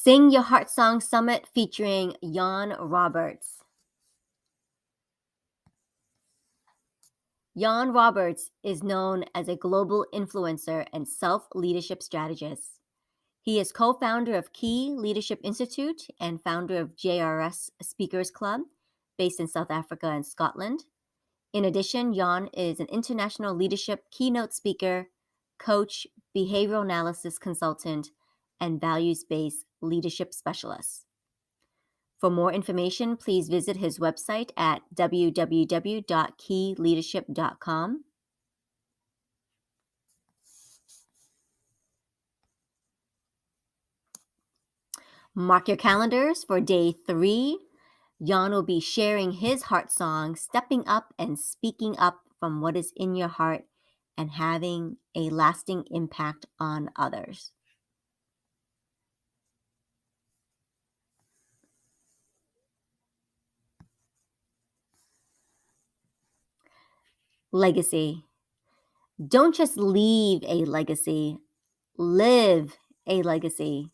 Sing Your Heart Song Summit featuring Jan Roberts. Jan Roberts is known as a global influencer and self-leadership strategist. He is co-founder of Key Leadership Institute and founder of JRS Speakers Club, based in South Africa and Scotland. In addition, Jan is an international leadership keynote speaker, coach, behavioral analysis consultant, and values-based leadership specialist. For more information, please visit his website at www.keyleadership.com. Mark your calendars for day 3. Jan will be sharing his heart song, Stepping Up and Speaking Up from What Is in Your Heart and Having a Lasting Impact on Others. Legacy. Don't just leave a legacy, live a legacy.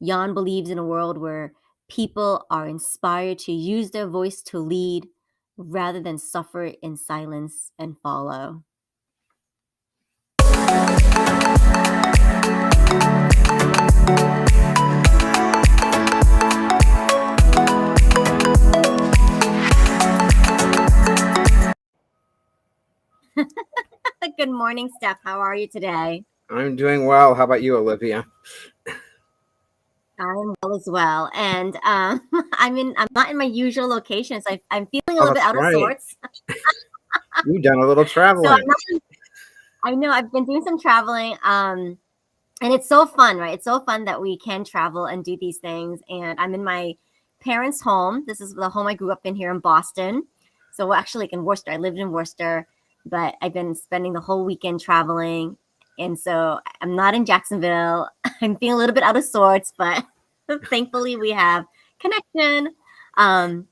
Jan believes in a world where people are inspired to use their voice to lead rather than suffer in silence and follow. Good morning, Steph. How are you today? I'm doing well. How about you, Olivia? I'm well as well. And I'm not in my usual location, so I'm feeling a little bit out of sorts. You've done a little traveling. I know I've been doing some traveling. And it's so fun, right? It's so fun that we can travel and do these things. And I'm in my parents' home. This is the home I grew up in here in Boston. So actually like in Worcester. I lived in Worcester, but I've been spending the whole weekend traveling. And so I'm not in Jacksonville. I'm feeling a little bit out of sorts, but thankfully we have connection. And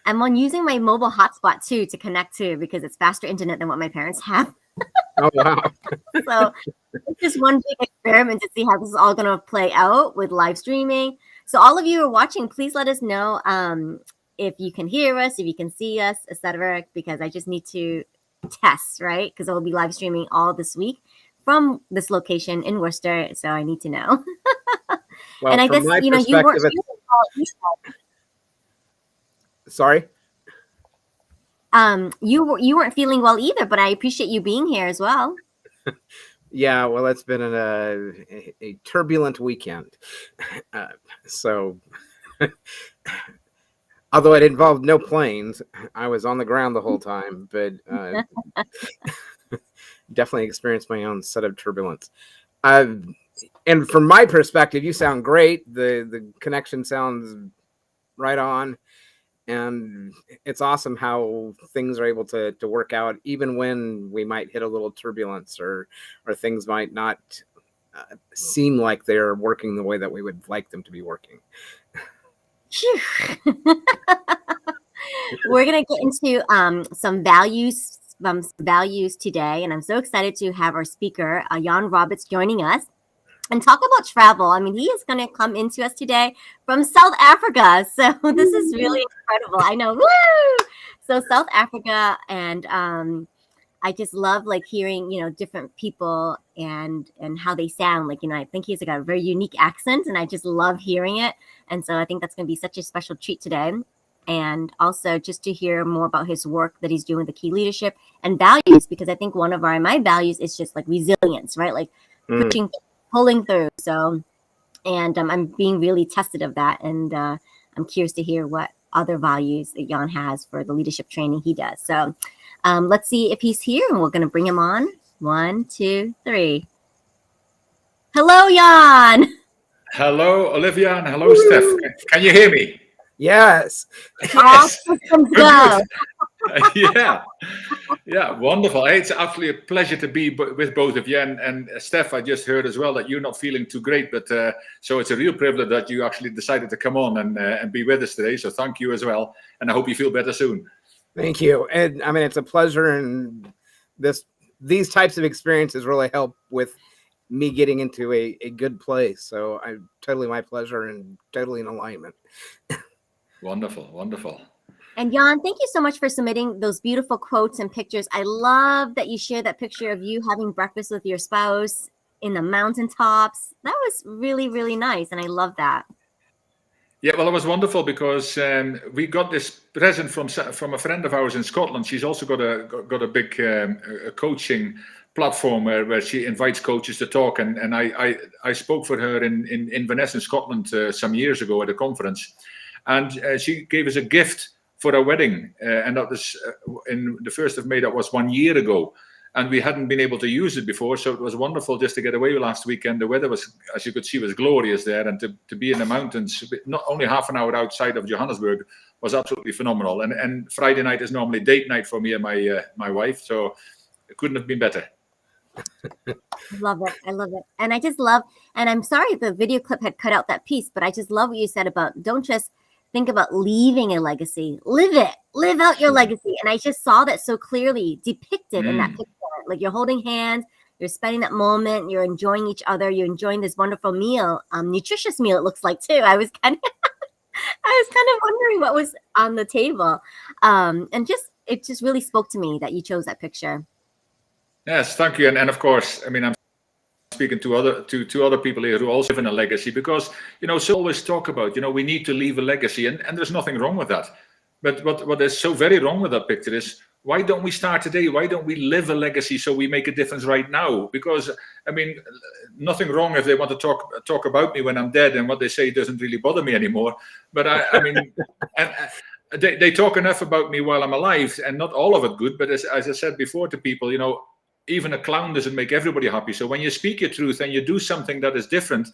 I'm using my mobile hotspot too to connect to because it's faster internet than what my parents have. Oh, wow. So it's just one big experiment to see how this is all going to play out with live streaming. So all of you who are watching, please let us know if you can hear us, if you can see us, etc. Because I just need to test, right? Because I'll be live streaming all this week from this location in Worcester. So I need to know. Well, and I guess, you weren't feeling well either. Sorry? You weren't feeling well either, but I appreciate you being here as well. Yeah, well, it's been a turbulent weekend. So, although it involved no planes, I was on the ground the whole time, but definitely experienced my own set of turbulence. And from my perspective, you sound great. The connection sounds right on. And it's awesome how things are able to work out, even when we might hit a little turbulence or things might not seem like they're working the way that we would like them to be working. We're going to get into some values today. And I'm so excited to have our speaker, Jan Roberts, joining us and talk about travel. I mean, he is going to come into us today from South Africa. So this is really incredible. I know. Woo! So South Africa. And I just love like hearing, different people and how they sound. Like, I think he's got a very unique accent and I just love hearing it. And so I think that's going to be such a special treat today. And also just to hear more about his work that he's doing with the Key Leadership and values, because I think one of my values is just like resilience, right? Like pulling through. So, and I'm being really tested of that. And I'm curious to hear what other values that Jan has for the leadership training he does. So let's see if he's here and we're going to bring him on. 1, 2, 3. Hello, Jan. Hello, Olivia, and hello, Steph. Can you hear me? Yes. Yes. Yeah, wonderful. Hey, it's actually a pleasure to be with both of you. And Steph, I just heard as well that you're not feeling too great, but so it's a real privilege that you actually decided to come on and be with us today. So thank you as well. And I hope you feel better soon. Thank you. And I mean, it's a pleasure. And these types of experiences really help with me getting into a good place. So I totally my pleasure and totally in alignment. Wonderful, wonderful. And Jan, thank you so much for submitting those beautiful quotes and pictures. I love that you shared that picture of you having breakfast with your spouse in the mountaintops. That was really, really nice. And I love that. Yeah, well, it was wonderful because we got this present from a friend of ours in Scotland. She's also got a big a coaching platform where she invites coaches to talk. And I spoke for her in Inverness in Scotland some years ago at a conference. And she gave us a gift for a wedding. And that was in the 1st of May. That was 1 year ago. And we hadn't been able to use it before. So it was wonderful just to get away last weekend. The weather was, as you could see, was glorious there. And to be in the mountains, not only half an hour outside of Johannesburg, was absolutely phenomenal. And Friday night is normally date night for me and my wife. So it couldn't have been better. I love it. I love it. And I just love, and I'm sorry the video clip had cut out that piece, but I just love what you said about don't just think about leaving a legacy, live it, live out your legacy. And I just saw that so clearly depicted in that picture. Like you're holding hands, you're spending that moment, you're enjoying each other, you're enjoying this wonderful meal, nutritious meal it looks like too. I was kind of wondering what was on the table. And just it just really spoke to me that you chose that picture. Yes, thank you. And of course, I mean, I'm speaking to other people here who also live in a legacy because, so always talk about, we need to leave a legacy and there's nothing wrong with that. But what is so very wrong with that picture is, why don't we start today? Why don't we live a legacy so we make a difference right now? Because, I mean, nothing wrong if they want to talk about me when I'm dead and what they say doesn't really bother me anymore. But I mean, and they talk enough about me while I'm alive and not all of it good. But as I said before to people, even a clown doesn't make everybody happy. So when you speak your truth and you do something that is different,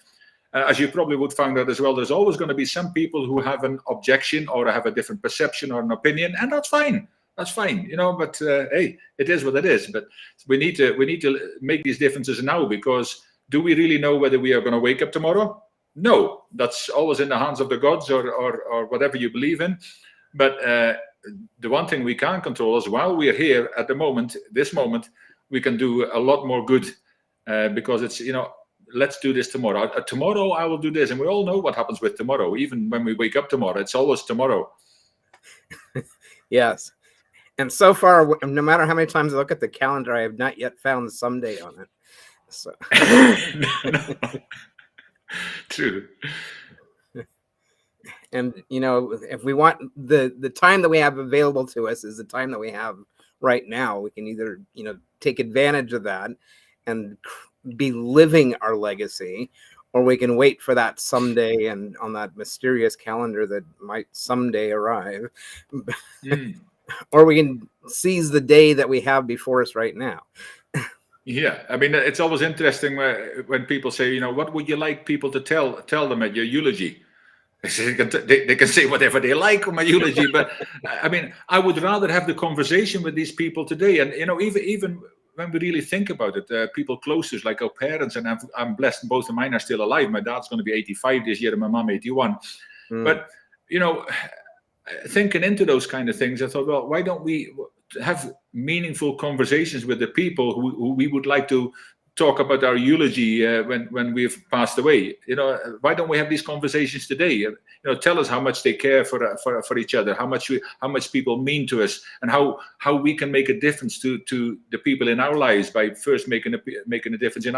as you probably would find out as well, there's always going to be some people who have an objection or have a different perception or an opinion, and that's fine. That's fine, but hey, it is what it is. But we need to make these differences now, because do we really know whether we are going to wake up tomorrow? No, that's always in the hands of the gods or whatever you believe in. But the one thing we can control is while we are here at this moment, we can do a lot more good because it's, let's do this tomorrow. Tomorrow I will do this. And we all know what happens with tomorrow. Even when we wake up tomorrow, it's always tomorrow. Yes. And so far, no matter how many times I look at the calendar, I have not yet found someday on it. So. True. And, if we want the time that we have available to us is the time that we have right now, we can either, take advantage of that and be living our legacy, or we can wait for that someday and on that mysterious calendar that might someday arrive. Or we can seize the day that we have before us right now. Yeah, I mean, it's always interesting when people say, what would you like people to tell them at your eulogy? They can say whatever they like on my eulogy, but I mean, I would rather have the conversation with these people today. And even when we really think about it, people closest, like our parents, and I'm blessed, both of mine are still alive. My dad's going to be 85 this year, and my mom 81. But thinking into those kind of things, I thought, well, why don't we have meaningful conversations with the people who we would like to talk about our eulogy when we've passed away? Why don't we have these conversations today? Tell us how much they care for each other, how much people mean to us, and how we can make a difference to the people in our lives by first making a difference in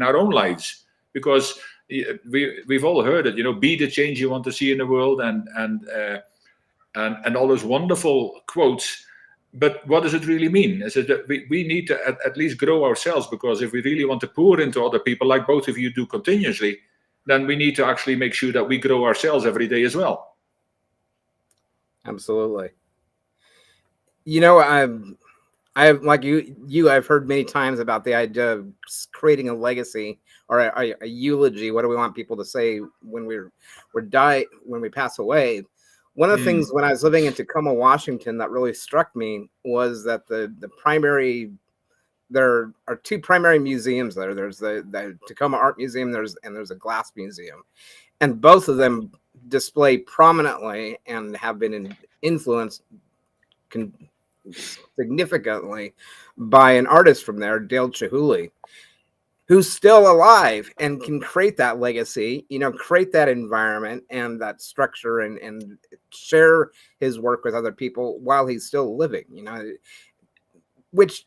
our own lives. Because we've all heard it, be the change you want to see in the world, and all those wonderful quotes. But what does it really mean? Is it that we need to at least grow ourselves? Because if we really want to pour into other people, like both of you do continuously, then we need to actually make sure that we grow ourselves every day as well. Absolutely. I've like I've heard many times about the idea of creating a legacy or a eulogy. What do we want people to say when we pass away? One of the things when I was living in Tacoma, Washington, that really struck me was that there are two primary museums there. There's the Tacoma Art Museum, there's a glass museum, and both of them display prominently and have been influenced significantly by an artist from there, Dale Chihuly. who's still alive and can create that legacy, create that environment and that structure, and share his work with other people while he's still living, which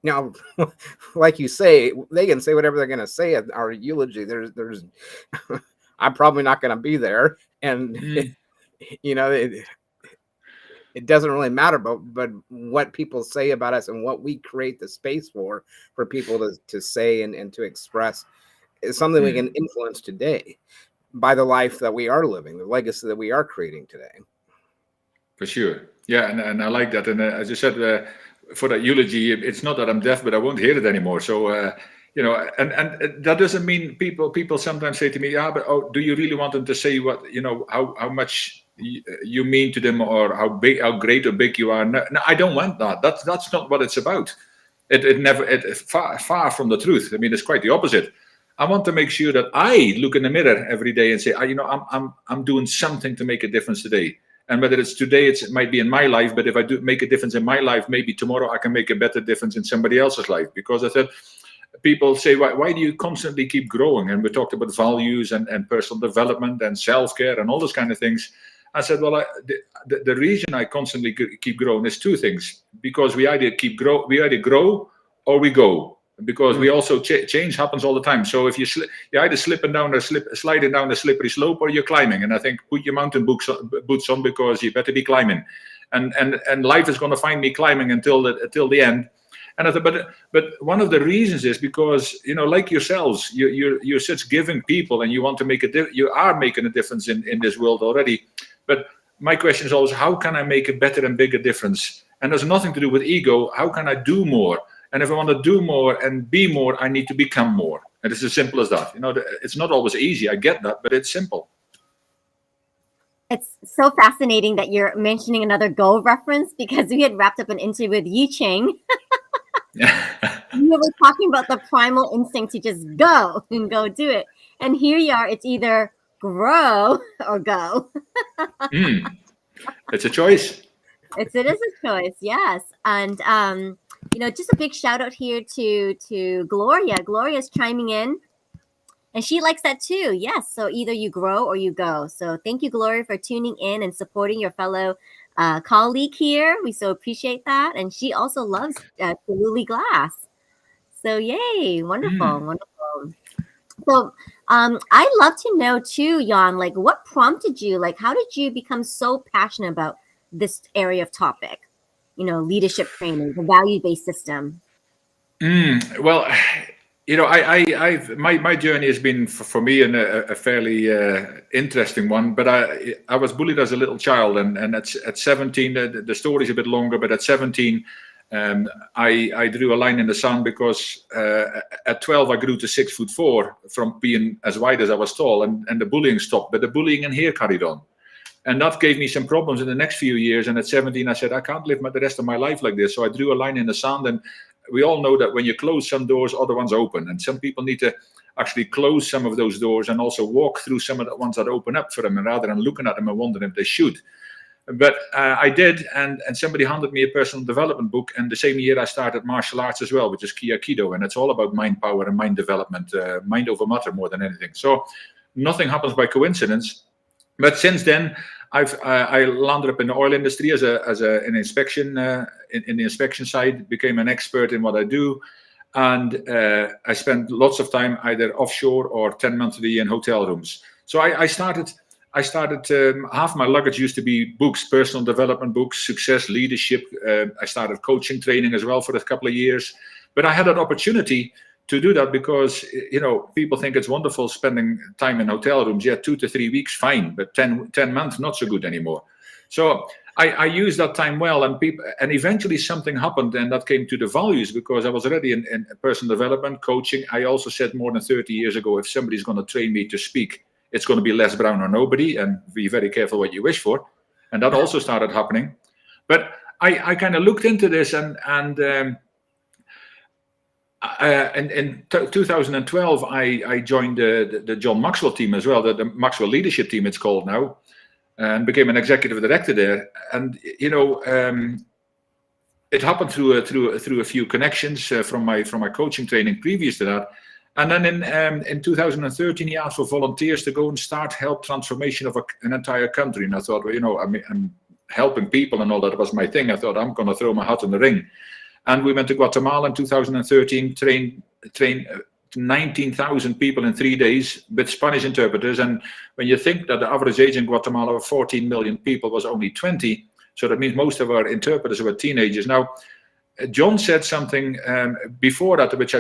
now, like you say, they can say whatever they're going to say at our eulogy. There's I'm probably not going to be there, and it doesn't really matter, but what people say about us and what we create the space for people to say and to express is something we can influence today by the life that we are living, the legacy that we are creating today. For sure. Yeah, and I like that. And as you said, for that eulogy, it's not that I'm deaf, but I won't hear it anymore. So, and that doesn't mean people sometimes say to me, yeah, but do you really want them to say what, how much you mean to them, or how great or big you are? No, I don't want that. That's not what it's about. It far from the truth. I mean, it's quite the opposite. I want to make sure that I look in the mirror every day and say, I'm doing something to make a difference today. And whether it's today, it might be in my life, but if I do make a difference in my life, maybe tomorrow I can make a better difference in somebody else's life. Because I said, people say, why do you constantly keep growing? And we talked about values and personal development and self-care and all those kind of things. I said, well, the reason I constantly keep growing is two things. Because we either grow or we go. Because we also change happens all the time. So if you're either sliding down a slippery slope, or you're climbing. And I think put your mountain boots on, because you better be climbing. And life is going to find me climbing until the end. And I thought, but one of the reasons is because, like yourselves, you're such giving people, and you want to you are making a difference in this world already. But my question is always, how can I make a better and bigger difference? And there's nothing to do with ego. How can I do more? And if I want to do more and be more, I need to become more. And it's as simple as that. It's not always easy. I get that, but it's simple. It's so fascinating that you're mentioning another Go reference, because we had wrapped up an interview with Yi Ching. You were talking about the primal instinct to just go and go do it. And here you are. It's either grow or go. It's a choice. It is a choice, yes. And just a big shout out here to Gloria. Gloria's chiming in, and she likes that too. Yes, so either you grow or you go. So thank you, Gloria, for tuning in and supporting your fellow colleague here. We so appreciate that. And she also loves Tululi Glass. So yay, wonderful, wonderful. So I'd love to know too, Jan, like what prompted you? Like, how did you become so passionate about this area of topic? Leadership training, the value-based system. Well, my journey has been for me a fairly interesting one. But I was bullied as a little child, and at 17, the story's a bit longer. But at 17, I drew a line in the sand, because at 12 I grew to 6'4" from being as wide as I was tall, and the bullying stopped, but the bullying in here carried on. And that gave me some problems in the next few years. And at 17, I said, I can't live the rest of my life like this. So I drew a line in the sand. And we all know that when you close some doors, other ones open. And some people need to actually close some of those doors and also walk through some of the ones that open up for them, and rather than looking at them and wondering if they should. But I did. And somebody handed me a personal development book. And the same year I started martial arts as well, which is Kiaikido. And it's all about mind power and mind development, mind over matter more than anything. So nothing happens by coincidence. But since then, I landed up in the oil industry as an inspection in the inspection side, became an expert in what I do, and I spent lots of time either offshore or 10 months a year in hotel rooms. So I started. Half my luggage used to be books, personal development books, success, leadership. I started coaching training as well for a couple of years, but I had an opportunity to do that because, people think it's wonderful spending time in hotel rooms. Yeah, 2 to 3 weeks, fine, but 10 months, not so good anymore. So I used that time well, and eventually something happened, and that came to the values, because I was already in personal development, coaching. I also said more than 30 years ago, if somebody's going to train me to speak, it's going to be Les Brown or nobody, and be very careful what you wish for. And that also started happening. But I kind of looked into this, and in 2012, I joined the John Maxwell team as well, the Maxwell Leadership Team, it's called now, and became an executive director there. And it happened through a few connections from my coaching training previous to that. And then in 2013, he asked for volunteers to go and help transformation of an entire country. And I thought, well, I'm helping people and all that was my thing. I thought, I'm going to throw my hat in the ring. And we went to Guatemala in 2013, trained 19,000 people in 3 days with Spanish interpreters. And when you think that the average age in Guatemala of 14 million people was only 20, so that means most of our interpreters were teenagers. Now, John said something before that which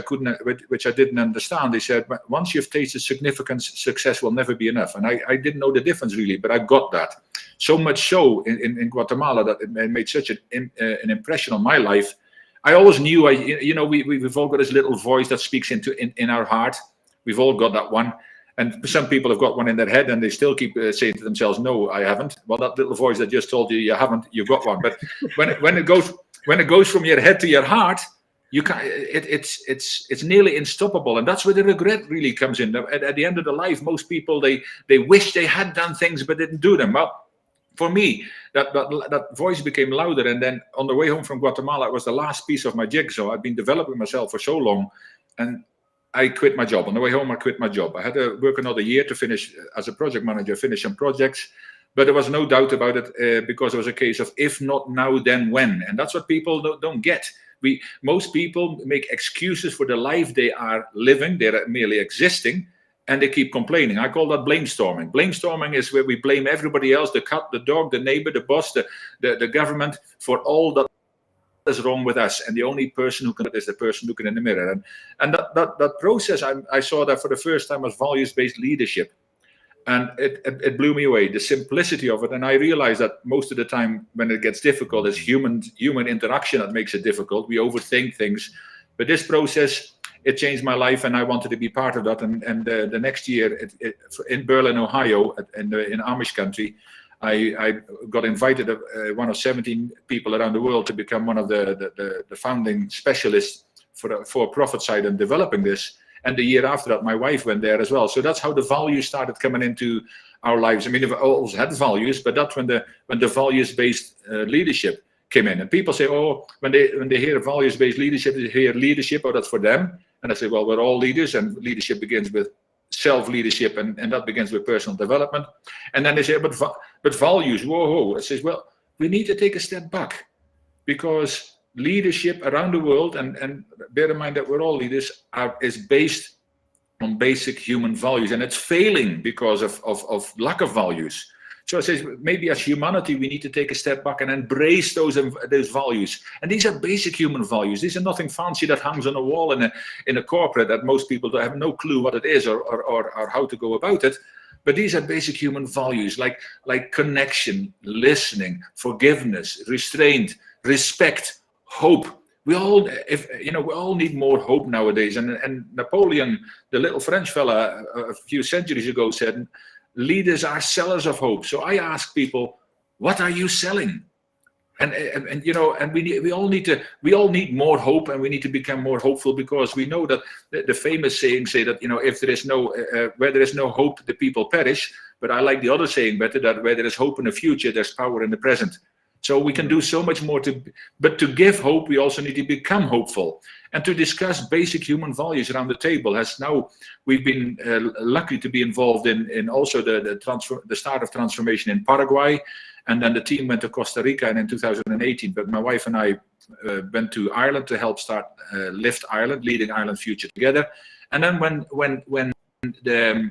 I didn't understand. He said, once you've tasted significance, success will never be enough. And I didn't know the difference really, but I got that. So much so in Guatemala that it made such an impression on my life. I always knew, we've all got this little voice that speaks in our heart. We've all got that one. And some people have got one in their head and they still keep saying to themselves, no, I haven't. Well, that little voice that just told you haven't, you've got one. But when it goes from your head to your heart, you can't. It's nearly unstoppable, and that's where the regret really comes in. At the end of the life, most people they wish they had done things but didn't do them. Well, for me, that voice became louder, and then on the way home from Guatemala, it was the last piece of my jigsaw. I'd been developing myself for so long, and I quit my job. On the way home, I quit my job. I had to work another year to finish as a project manager, finish some projects. But there was no doubt about it because it was a case of if not now, then when. And that's what people don't get. Most people make excuses for the life they are living. They're merely existing, and they keep complaining. I call that blamestorming. Blamestorming is where we blame everybody else, the cat, the dog, the neighbor, the boss, the government, for all that is wrong with us. And the only person who can do it is the person looking in the mirror. And that process, I saw that for the first time as values-based leadership. And it blew me away, the simplicity of it. And I realized that most of the time when it gets difficult, it's human interaction that makes it difficult. We overthink things. But this process, it changed my life, and I wanted to be part of that. And the next year in Berlin, Ohio, in Amish country, I got invited, one of 17 people around the world, to become one of the founding specialists for the for-profit side and developing this. And the year after that, my wife went there as well. So that's how the values started coming into our lives. I mean, we've always had values, but that's when the values-based leadership came in. And people say, oh, when they hear values-based leadership, they hear leadership, oh, that's for them. And I say, well, we're all leaders, and leadership begins with self-leadership, and that begins with personal development. And then they say, but values, whoa. I say, well, we need to take a step back, because leadership around the world, and bear in mind that we're all leaders, is based on basic human values, and it's failing because of lack of values. So I say, maybe as humanity, we need to take a step back and embrace those values. And these are basic human values. These are nothing fancy that hangs on a wall in a corporate that most people don't have no clue what it is or how to go about it. But these are basic human values like connection, listening, forgiveness, restraint, respect, hope. We all need more hope nowadays. And Napoleon, the little French fella a few centuries ago, said, leaders are sellers of hope. So I ask people, what are you selling? And we all need more hope, and we need to become more hopeful, because we know that the famous saying say that, if there is where there is no hope, the people perish. But I like the other saying better, that where there is hope in the future, there's power in the present. So we can do so much more but to give hope, we also need to become hopeful. And to discuss basic human values around the table we've been lucky to be involved in also the start of transformation in Paraguay. And then the team went to Costa Rica in 2018. But my wife and I went to Ireland to help start Lift Ireland, Leading Ireland Future Together. And then when the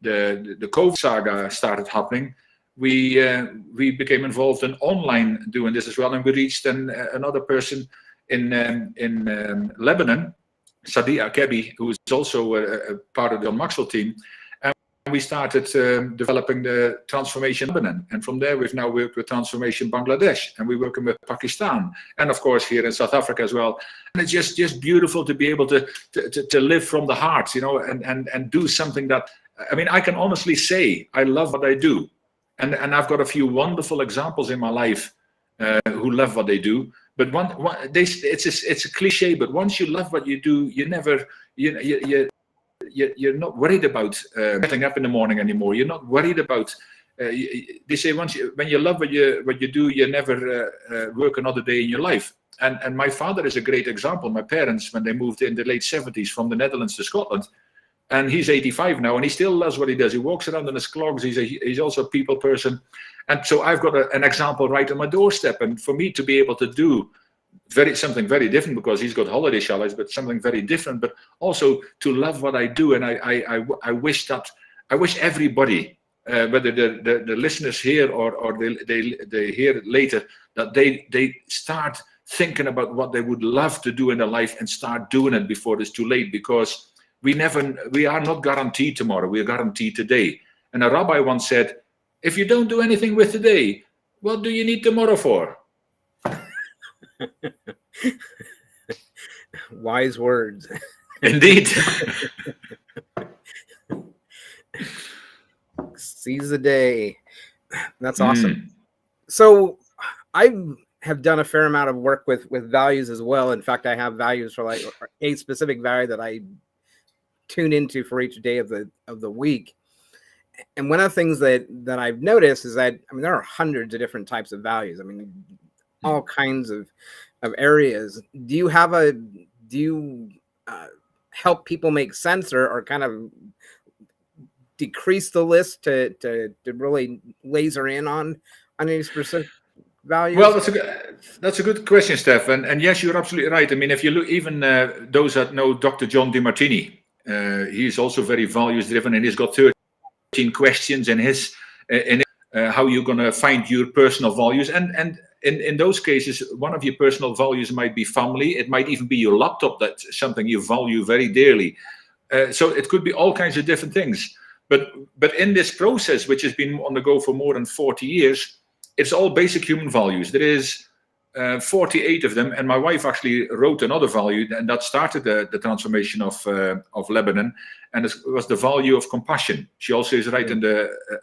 COVID saga started happening, we became involved in online doing this as well, and we reached another person in Lebanon, Sadia Kebi, who is also a part of the John Maxwell team, and we started developing the Transformation Lebanon, and from there we've now worked with Transformation Bangladesh, and we're working with Pakistan, and of course here in South Africa as well. And it's just beautiful to be able to live from the heart, and do something that, I mean, I can honestly say I love what I do. And I've got a few wonderful examples in my life who love what they do. But it's a cliche. But once you love what you do, you're not worried about getting up in the morning anymore. You're not worried about. They say when you love what you do, you never work another day in your life. And my father is a great example. My parents, when they moved in the late 70s from the Netherlands to Scotland, And he's 85 now, and he still loves what he does. He walks around in his clogs. He's also a people person. And so I've got an example right on my doorstep. And for me to be able to do something very different, because he's got holiday chalets, but something very different, but also to love what I do. And I wish everybody, whether the listeners here or they hear it later, that they start thinking about what they would love to do in their life and start doing it before it's too late, because we are not guaranteed tomorrow. We are guaranteed today. And a rabbi once said, if you don't do anything with today, what do you need tomorrow for? Wise words. Indeed. Seize the day. That's awesome. So I have done a fair amount of work with values as well. In fact, I have values for like a specific value that I tune into for each day of the week. And one of the things that I've noticed is that, I mean, there are hundreds of different types of values. I mean, all kinds of areas. Do you help people make sense or kind of decrease the list to really laser in on any specific values? Well, that's a good question, Steph. And yes, you're absolutely right. I mean, if you look, even those that know Dr. John DeMartini, he's also very values driven, and he's got 13 questions in his how you're going to find your personal values. And in those cases, one of your personal values might be family. It might even be your laptop. That's something you value very dearly. So it could be all kinds of different things. But in this process, which has been on the go for more than 40 years, it's all basic human values. There is 48 of them, and my wife actually wrote another value, and that started the transformation of Lebanon, and it was the value of compassion. She also is writing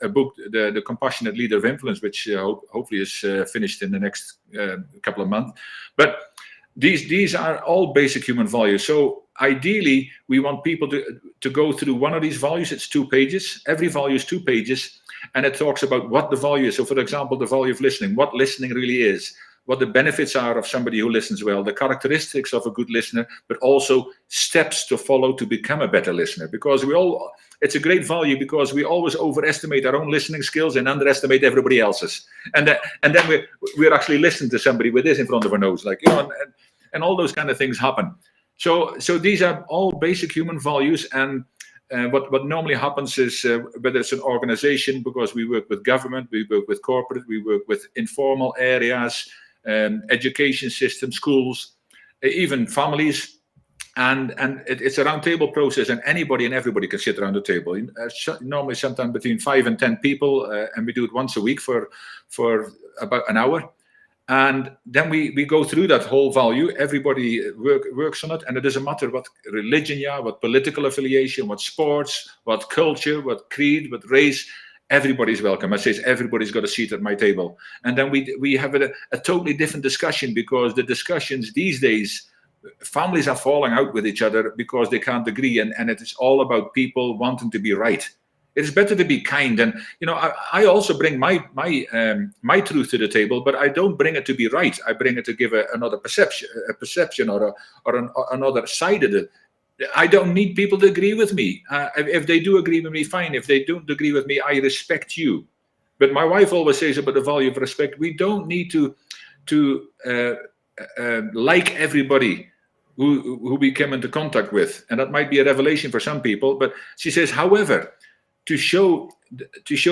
a book, the Compassionate Leader of Influence, which hopefully is finished in the next couple of months. But these are all basic human values. So ideally, we want people to go through one of these values. It's 2 pages. Every value is 2 pages, and it talks about what the value is. So, for example, the value of listening, what listening really is, what the benefits are of somebody who listens well, the characteristics of a good listener, but also steps to follow to become a better listener. Because it's a great value, because we always overestimate our own listening skills and underestimate everybody else's. And then we're actually listening to somebody with this in front of our nose, like, and all those kind of things happen. So these are all basic human values. And what normally happens is, whether it's an organization, because we work with government, we work with corporate, we work with informal areas, education system, schools, even families, and it's a round table process, and anybody and everybody can sit around the table. Normally, sometimes between 5 and 10 people, and we do it once a week for about an hour. And then we go through that whole value. Everybody works on it, and it doesn't matter what religion you are, what political affiliation, what sports, what culture, what creed, what race. Everybody's welcome. I say everybody's got a seat at my table. And then we have a totally different discussion, because the discussions these days, families are falling out with each other because they can't agree, and it is all about people wanting to be right. It's better to be kind. And I also bring my truth to the table, but I don't bring it to be right. I bring it to give another perception or another side of it. I don't need people to agree with me. If they do agree with me, fine. If they don't agree with me, I respect you. But my wife always says about the value of respect, we don't need to like everybody who we come into contact with. And that might be a revelation for some people. But she says, however, to show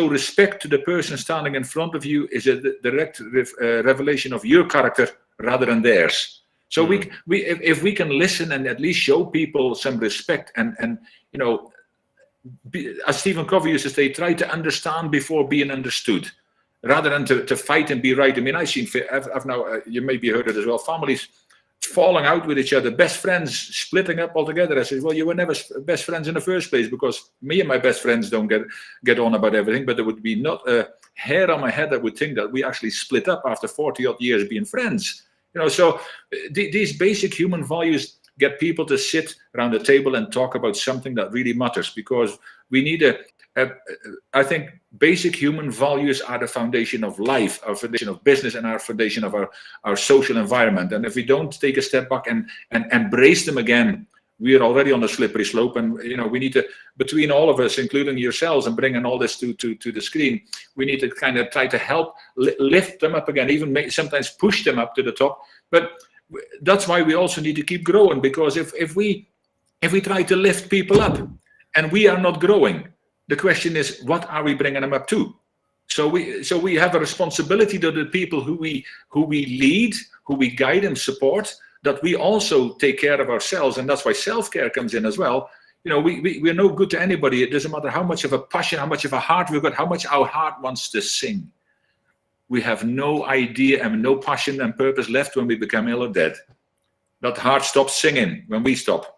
respect to the person standing in front of you is a direct revelation of your character rather than theirs. So if we can listen and at least show people some respect, and as Stephen Covey used to say, try to understand before being understood, rather than to fight and be right. I mean, I've now, you maybe heard it as well, families falling out with each other, best friends splitting up altogether. I said, well, you were never best friends in the first place, because me and my best friends don't get on about everything, but there would be not a hair on my head that would think that we actually split up after 40 odd years being friends. So these basic human values get people to sit around the table and talk about something that really matters, because we need I think basic human values are the foundation of life, our foundation of business, and our foundation of our social environment. And if we don't take a step back and embrace them again, we are already on a slippery slope, and we need to, between all of us, including yourselves, and bringing all this to the screen, we need to kind of try to help lift them up again, even sometimes push them up to the top. But that's why we also need to keep growing, because if we try to lift people up and we are not growing, the question is, what are we bringing them up to? So we have a responsibility to the people who we lead, who we guide and support, that we also take care of ourselves. And that's why self-care comes in as well. We're no good to anybody. It doesn't matter how much of a passion, how much of a heart we've got, how much our heart wants to sing. We have no idea and no passion and purpose left when we become ill or dead. That heart stops singing when we stop.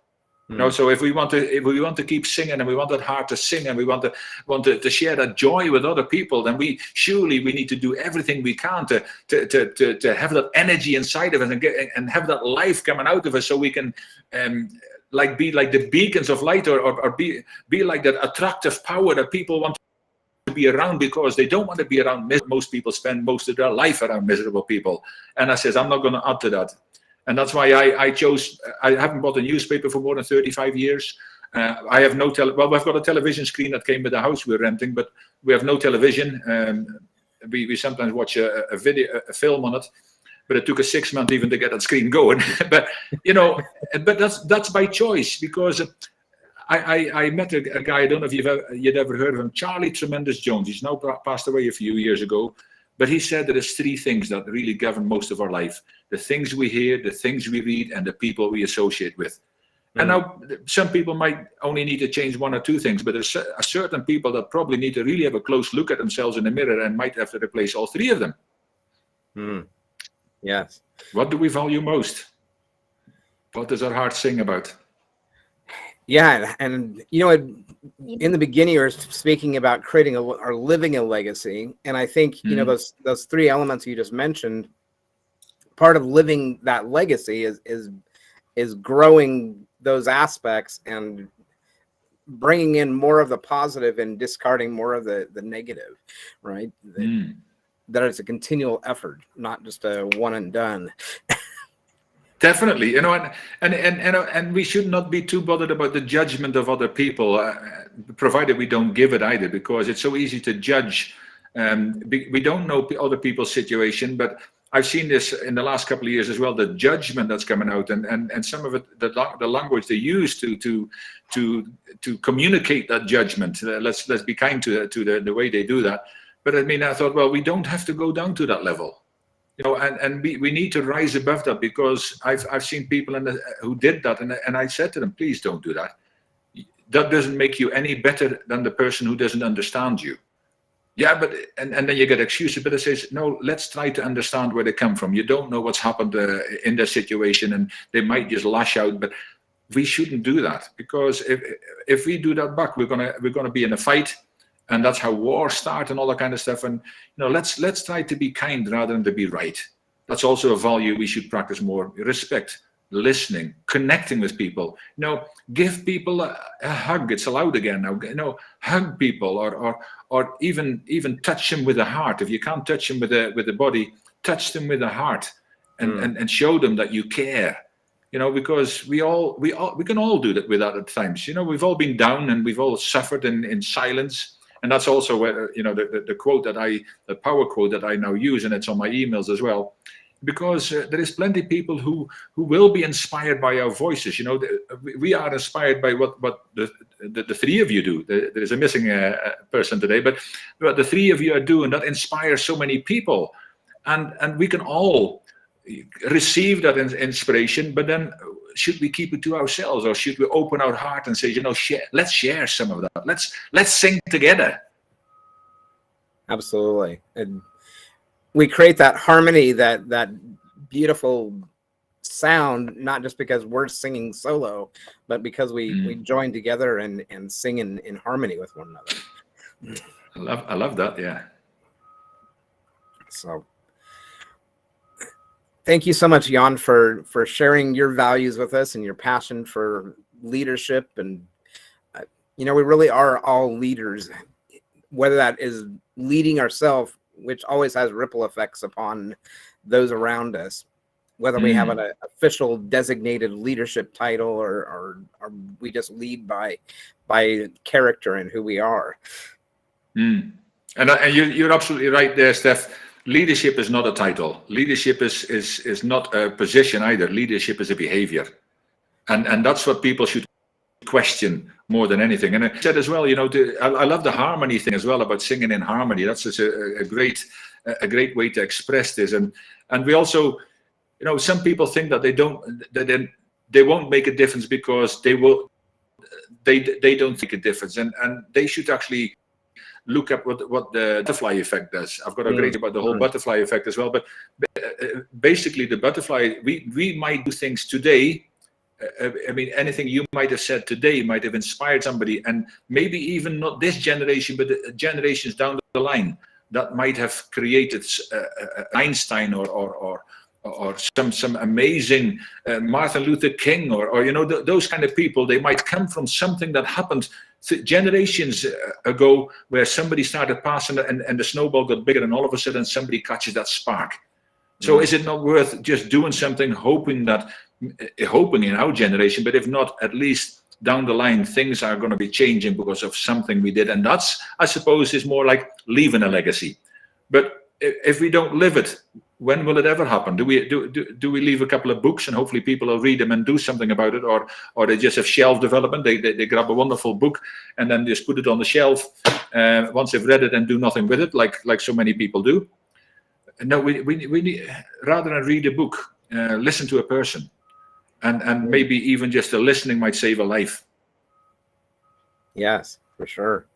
So if we want to keep singing, and we want that heart to sing, and we want to share that joy with other people, then we need to do everything we can to have that energy inside of us and have that life coming out of us, so we can be like the beacons of light, or be like that attractive power that people want to be around, because they don't want to be around most people spend most of their life around miserable people. And I says, I'm not going to add to that. And that's why I haven't bought a newspaper for more than 35 years. I have no we've got a television screen that came with the house we're renting, but we have no television. We sometimes watch a film on it, but it took us 6 months even to get that screen going. but that's by choice, because I met a guy, I don't know if you'd ever heard of him, Charlie Tremendous Jones. He's now passed away a few years ago. But he said there is 3 things that really govern most of our life: the things we hear, the things we read, and the people we associate with. And now some people might only need to change 1 or 2 things, but there's a certain people that probably need to really have a close look at themselves in the mirror and might have to replace all 3 of them. Yes. What do we value most? What does our heart sing about? Yeah, and in the beginning, you were speaking about creating or living a legacy, and I think those 3 elements you just mentioned. Part of living that legacy is growing those aspects and bringing in more of the positive and discarding more of the negative, right? That it's a continual effort, not just a one and done. Definitely, and we should not be too bothered about the judgment of other people, provided we don't give it either, because it's so easy to judge. We don't know other people's situation, but I've seen this in the last couple of years as well, the judgment that's coming out, and some of it, the language they use to communicate that judgment. Let's be kind to the way they do that. But I thought, well, we don't have to go down to that level. And we need to rise above that, because I've seen people who did that, and I said to them, please don't do that. That doesn't make you any better than the person who doesn't understand you. Yeah, but and then you get excuses. But it says, no, let's try to understand where they come from. You don't know what's happened in their situation, and they might just lash out. But we shouldn't do that, because if we do that back, we're gonna be in a fight. And that's how wars start and all that kind of stuff. And let's try to be kind rather than to be right. That's also a value we should practice more. Respect, listening, connecting with people. Give people a hug. It's allowed again now. Hug people, or even touch them with the heart. If you can't touch them with the body, touch them with the heart, and show them that you care. Because we can all do that without at times. We've all been down and we've all suffered in silence. And that's also where the quote the power quote that I now use, and it's on my emails as well, because there is plenty of people who will be inspired by our voices. We are inspired by what the 3 of you do. There is a missing person today, but what the 3 of you are doing, that inspires so many people, and we can all receive that inspiration. But then, should we keep it to ourselves, or should we open our heart and say, let's share some of that. Let's sing together. Absolutely. And we create that harmony, that beautiful sound, not just because we're singing solo, but because we join together and sing in harmony with one another. I love that. Yeah. So thank you so much, Jan, for sharing your values with us and your passion for leadership. And, we really are all leaders, whether that is leading ourselves, which always has ripple effects upon those around us. whether we have an official designated leadership title or we just lead by character and who we are. And you're absolutely right there, Steph. Leadership is not a title. Leadership is not a position either. Leadership is a behavior, and that's what people should question more than anything. And I said as well, I love the harmony thing as well, about singing in harmony. That's just a great way to express this. And we also, some people think that they won't make a difference because they don't make a difference, and they should actually look up what the butterfly effect does. I've got a great about the whole butterfly effect as well. But basically, the butterfly, we might do things today. I mean, anything you might have said today might have inspired somebody, and maybe even not this generation, but the generations down the line, that might have created Einstein or some amazing Martin Luther King or those kind of people. They might come from something that happened generations ago, where somebody started passing and the snowball got bigger, and all of a sudden somebody catches that spark. So is it not worth just doing something, hoping in our generation, but if not, at least down the line, things are going to be changing because of something we did. And that's, I suppose, is more like leaving a legacy. But if we don't live it, when will it ever happen? Do we leave a couple of books and hopefully people will read them and do something about it, or they just have shelf development? They grab a wonderful book and then just put it on the shelf once they've read it and do nothing with it, like so many people do. No, we need, rather than read a book, listen to a person, and maybe even just the listening might save a life. Yes, for sure.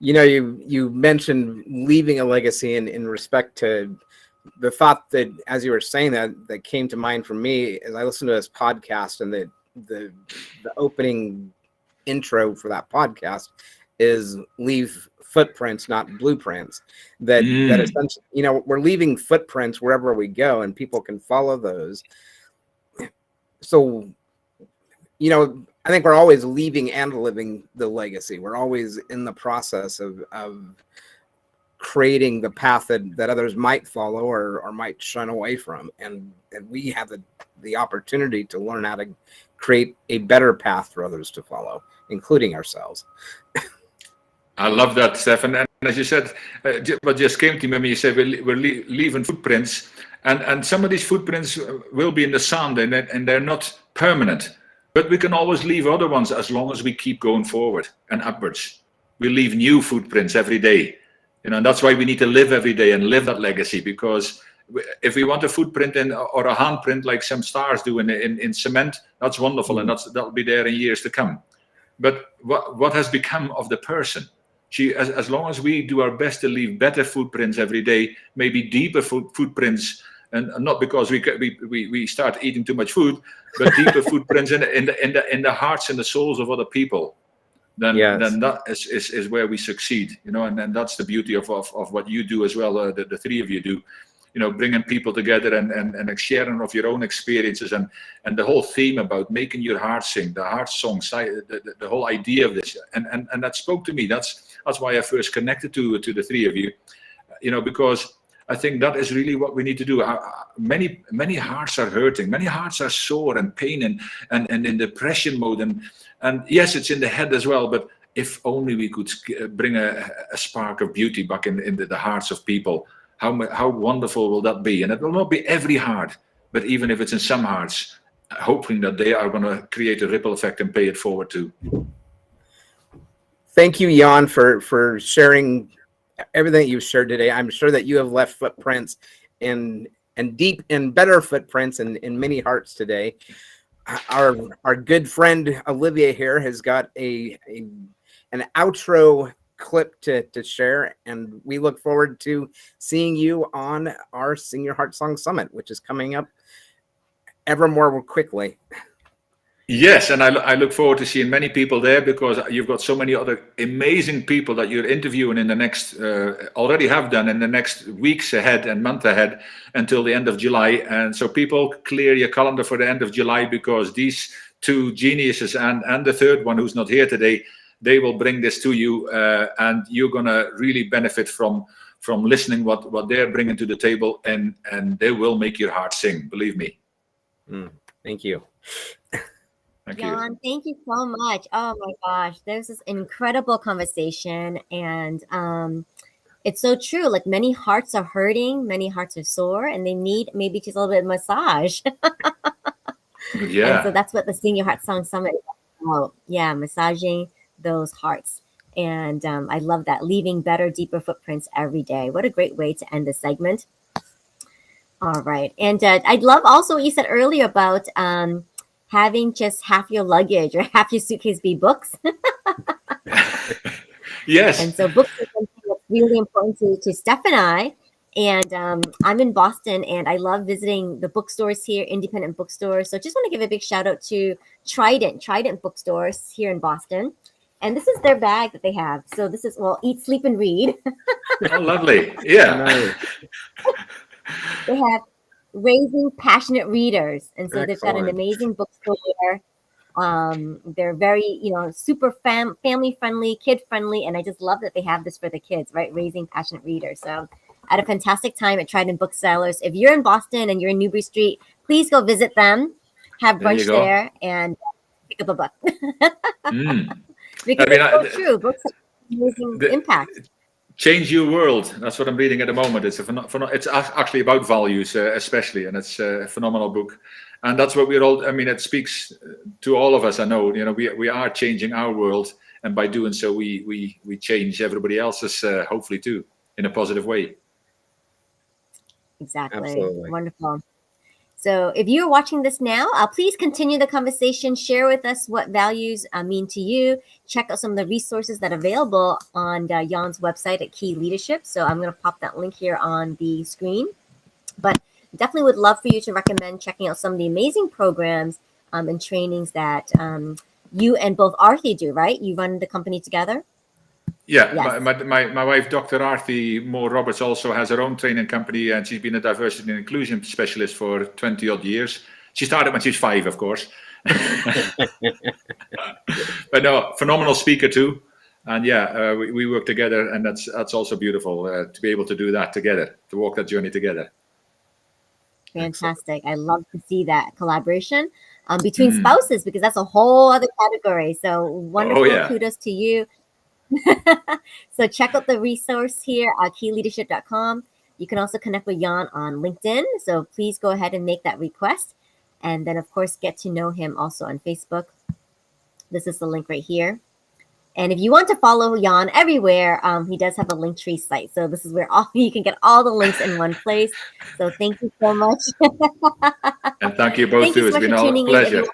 You mentioned leaving a legacy in respect to the thought that, as you were saying, that came to mind for me as I listened to this podcast, and the opening intro for that podcast is leave footprints, not blueprints. That essentially, we're leaving footprints wherever we go, and people can follow those. So, I think we're always leaving and living the legacy. We're always in the process of creating the path that others might follow or might shun away from. And we have the opportunity to learn how to create a better path for others to follow, including ourselves. I love that, Stefan. And as you said, what just came to me when you said we're leaving footprints, and some of these footprints will be in the sand, and they're not permanent. But we can always leave other ones as long as we keep going forward and upwards. We leave new footprints every day. And that's why we need to live every day and live that legacy, because if we want a footprint or a handprint like some stars do in cement, that's wonderful, and that'll be there in years to come. But what has become of the person? As long as we do our best to leave better footprints every day, maybe deeper footprints, and not because we start eating too much food, but deeper footprints in the hearts and the souls of other people, then that is where we succeed, and that's the beauty of what you do as well, the three of you do, bringing people together and sharing of your own experiences, and the whole theme about making your heart sing, the heart songs, the whole idea of this, and that spoke to me. That's why I first connected to the three of you, because I think that is really what we need to do. Many hearts are hurting. Many hearts are sore and pain and in depression mode. And yes, it's in the head as well. But if only we could bring a spark of beauty back into the hearts of people, how wonderful will that be? And it will not be every heart, but even if it's in some hearts, hoping that they are going to create a ripple effect and pay it forward too. Thank you, Jan, for sharing everything that you've shared today. I'm sure that you have left footprints and deep and better footprints in many hearts today. Our good friend Olivia here has got an outro clip to share, and we look forward to seeing you on our Sing Your Heart Song Summit, which is coming up ever more quickly. Yes, and I look forward to seeing many people there, because you've got so many other amazing people that you're interviewing in the next, already have done in the next weeks ahead and month ahead until the end of July. And so people, clear your calendar for the end of July, because these two geniuses and the third one who's not here today, they will bring this to you, and you're going to really benefit from from listening what they're bringing to the table, and they will make your heart sing. Believe me. Thank you. Thank Jan, you. thank you so much. Oh my gosh, there's this incredible conversation, and it's so true. Like many hearts are hurting, many hearts are sore, and they need maybe just a little bit of massage. Yeah. And so that's what the Sing Your Heart Song Summit is about. Yeah, massaging those hearts. And I love that. Leaving better, deeper footprints every day. What a great way to end the segment. All right. And I'd love also what you said earlier about having just half your luggage or half your suitcase be books. Yes. And so books are something that's really important to Steph and I. And I'm in Boston, and I love visiting the bookstores here, independent bookstores. So just want to give a big shout out to Trident bookstores here in Boston. And this is their bag that they have. So this is, well, Eat, Sleep, and Read. Oh, lovely. Yeah. Nice. They have Raising Passionate Readers. And so they've got an Excellent. amazing bookstore there. They're very, super family friendly, kid friendly. And I just love that they have this for the kids, right? Raising Passionate Readers. So I had a fantastic time at Trident Booksellers. If you're in Boston and you're in Newbury Street, please go visit them, have There you brunch go. there, and pick up a book. Because I mean, it's so true. Books have amazing impact. Change Your World. That's what I'm reading at the moment. It's it's actually about values, especially, and it's a phenomenal book. And that's what we're all. I mean, it speaks to all of us. I know, we are changing our world, and by doing so, we change everybody else's, hopefully too, in a positive way. Exactly. Absolutely. Wonderful. So if you're watching this now, please continue the conversation. Share with us what values mean to you. Check out some of the resources that are available on Jan's website at Key Leadership. So I'm going to pop that link here on the screen. But definitely would love for you to recommend checking out some of the amazing programs and trainings that you and both Arthi do, right? You run the company together? Yeah, Yes. my wife, Dr. Arthi Moore Roberts, also has her own training company, and she's been a diversity and inclusion specialist for 20 odd years. She started when she was 5, of course. But no, phenomenal speaker too. And yeah, we work together, and that's also beautiful to be able to do that together, to walk that journey together. Fantastic. I love to see that collaboration between spouses, because that's a whole other category. So wonderful. Oh, yeah. Kudos to you. So check out the resource here at keyleadership.com. You can also connect with Jan on LinkedIn. So please go ahead and make that request. And then, of course, get to know him also on Facebook. This is the link right here. And if you want to follow Jan everywhere, he does have a Linktree site. So this is where you can get all the links in one place. So thank you so much. And thank you both too. It's been a pleasure.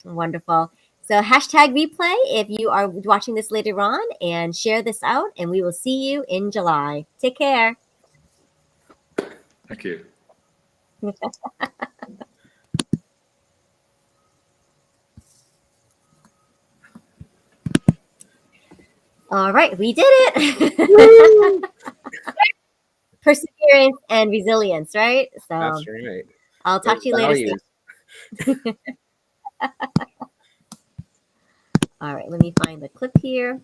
Wonderful. So hashtag replay if you are watching this later on, and share this out, and we will see you in July. Take care. Thank you. All right, we did it. Perseverance and resilience, right? So That's right. I'll talk to you later. All right, let me find the clip here.